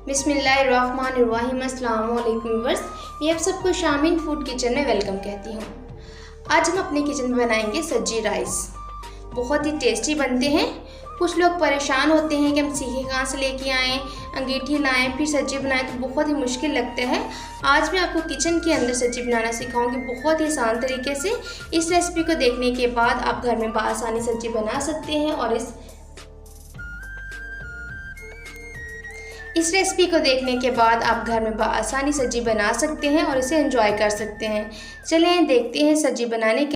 बिस्मिल्लाहिर्रहमानिर्रहीम। अस्सलाम वालेकुम व्यूअर्स, मैं आप सबको शामीन फूड किचन में वेलकम कहती हूँ। आज हम अपने किचन में बनाएंगे सज्जी राइस। बहुत ही टेस्टी बनते हैं। कुछ लोग परेशान होते हैं कि हम सीखे कहाँ से लेके आएँ, अंगीठी लाएँ फिर सब्जी बनाएं, तो बहुत ही मुश्किल लगता है। आज मैं आपको किचन के अंदर सब्जी बनाना सिखाऊंगी बहुत ही आसान तरीके से। इस रेसिपी को देखने के बाद आप घर में बआसानी सब्जी बना सकते हैं और इस रेसिपी को देखने के बाद आप घर में बआसानी सब्जी बना सकते हैं और इसे एंजॉय कर सकते हैं। चलें देखते हैं सब्जी बनाने के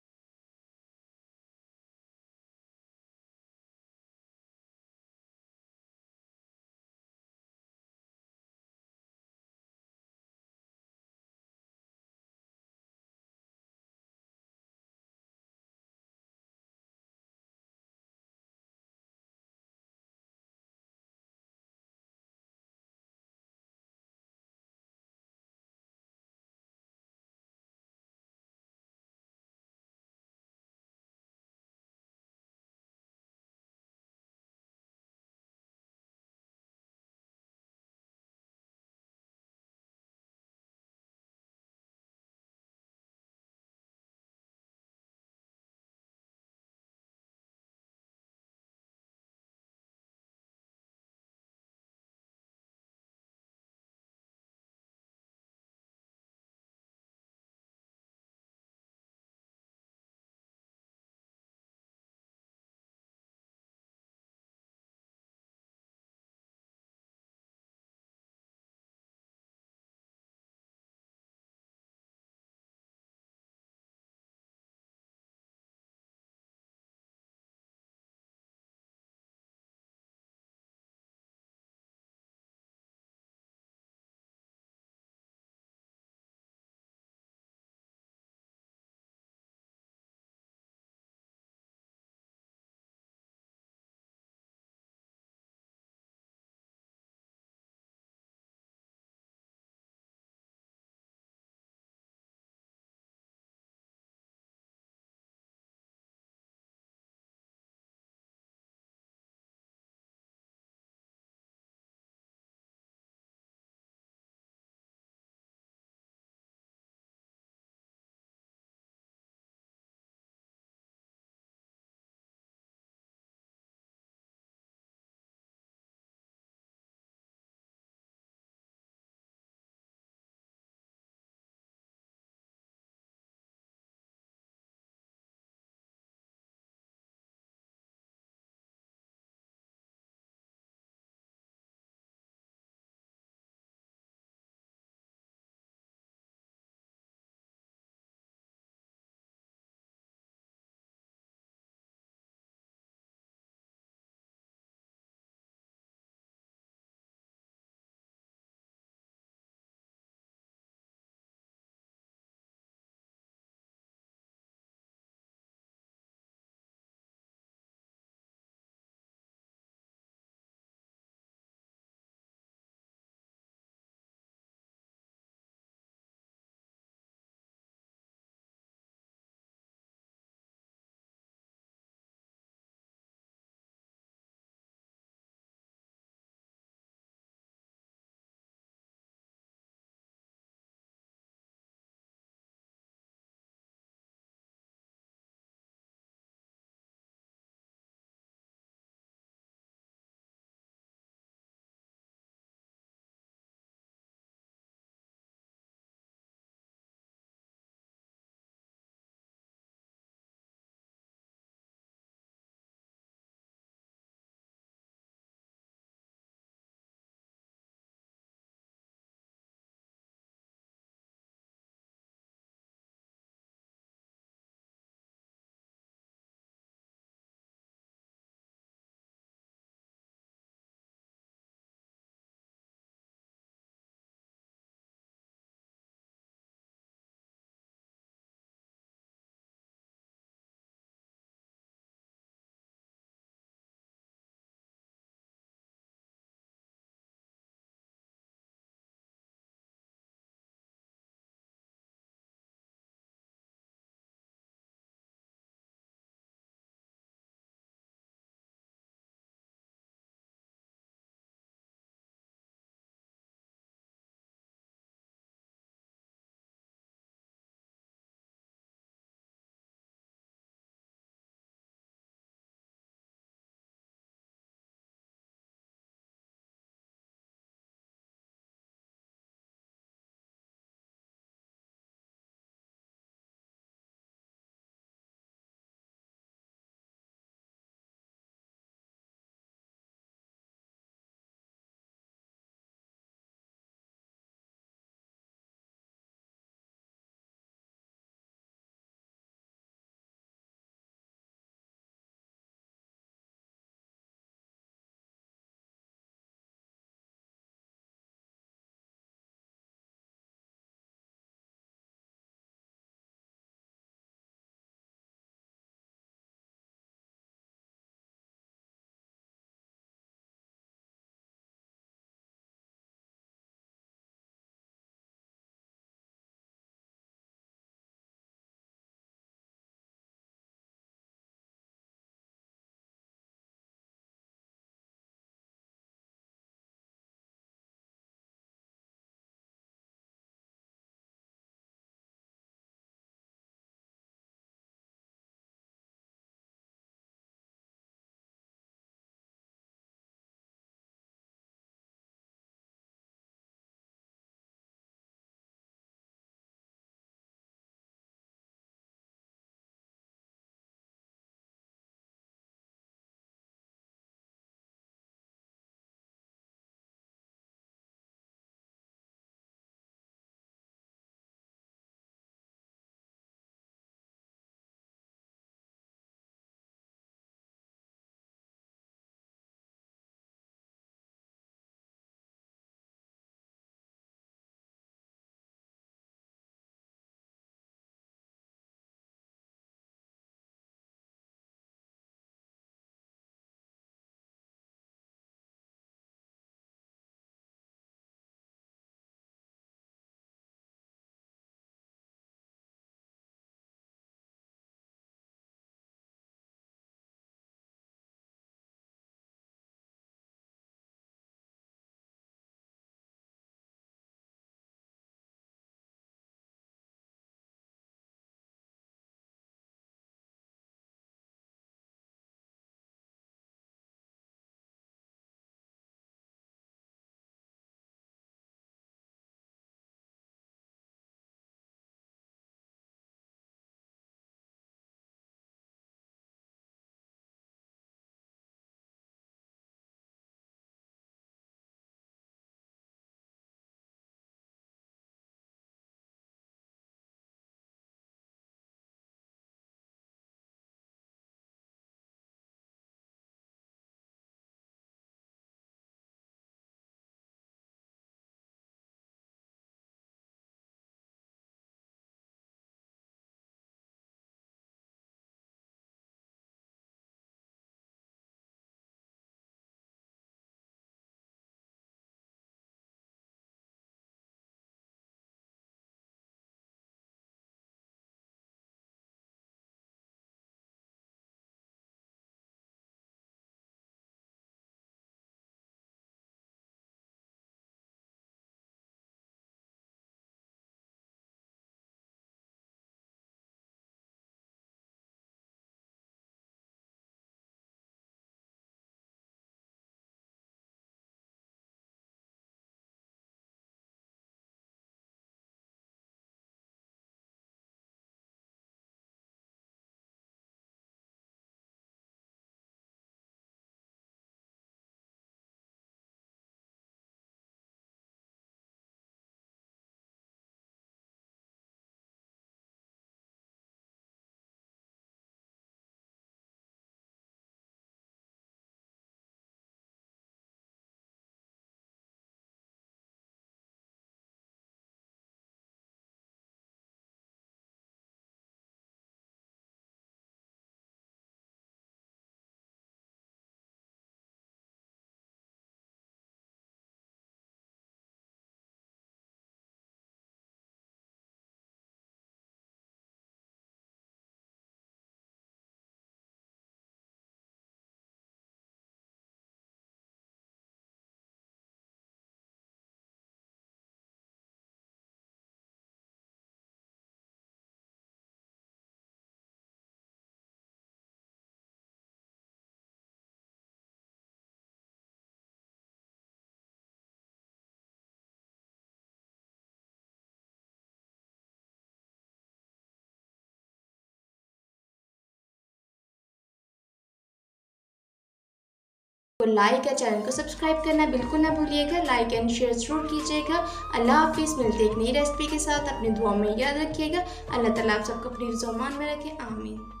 तो लाइक या चैनल को सब्सक्राइब करना बिल्कुल ना भूलिएगा। लाइक एंड शेयर जरूर कीजिएगा। अल्लाह हाफिज़। मिलते एक नई रेसिपी के साथ। अपनी दुआ में याद रखिएगा। अल्लाह ताला आप सबको अपनी ज़ुबान में रखे। आमीन।